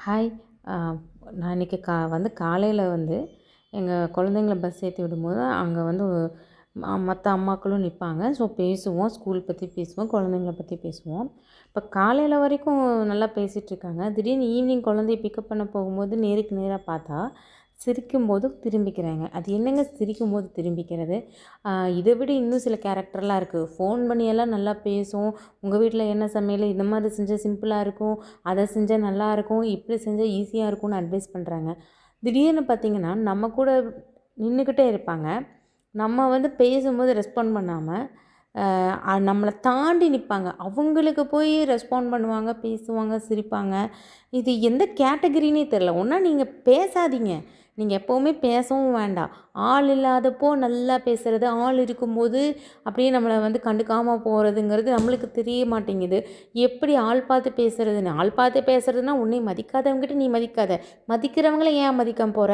Hi. அ நான் இன்னைக்கு காலையில எங்க குழந்தைங்கள பஸ் ஏத்தி விடும்போது, அங்க மத்த அம்மாக்களும் நிப்பாங்க. ஸோ பேசுவோம். ஸ்கூல் பத்தி பேசுவோம். குழந்தைங்கள பத்தி பேசுவோம். இப்ப காலையில வரைக்கும் நல்லா பேசிட்டுருக்காங்க. திடீர்னு ஈவினிங் குழந்தைய பிக்கப் பண்ண போகும்போது நேருக்கு நேரா பார்த்தா, சிரிக்கும்போது திரும்பிக்கிறாங்க. அது என்னங்க சிரிக்கும்போது திரும்பிக்கிறது? இத விட இன்னும் சில கேரக்டர்லாம் இருக்கு. ஃபோன் பண்ணியெல்லாம் நல்லா பேசும். உங்க வீட்ல என்ன சமையல்? இந்த மாதிரி செஞ்சா சிம்பிளா இருக்கும். அத செஞ்சா நல்லாயிருக்கும். இப்படி செஞ்சா ஈஸியா இருக்கும்னு அட்வைஸ் பண்றாங்க. திடீர்னு பார்த்தீங்கன்னா, நம்ம கூட நின்னுக்கிட்டே இருப்பாங்க. நம்ம பேசும்போது ரெஸ்பாண்ட் பண்ணாம, நம்மள தாண்டி நிப்பாங்க. அவங்களுக்கு போய் ரெஸ்பாண்ட் பண்ணுவாங்க, பேசுவாங்க, சிரிப்பாங்க. இது எந்த கேட்டகரின்னே தெரில. ஒண்ணா நீங்க பேசாதீங்க. நீங்க எப்பவுமே பேசவும் வேண்டாம். ஆள் இல்லாதப்போ நல்லா பேசுறது, ஆள் இருக்கும்போது அப்படியே நம்மள கண்டுக்காம போறதுங்கிறது நம்மளுக்கு தெரிய மாட்டேங்குது. எப்படி ஆள் பார்த்து பேசுறதுன்னு? ஆள் பார்த்து பேசுறதுன்னா, உன்னை மதிக்காதவங்ககிட்ட நீ மதிக்காத. மதிக்கிறவங்கள ஏன் மதிக்காம போற?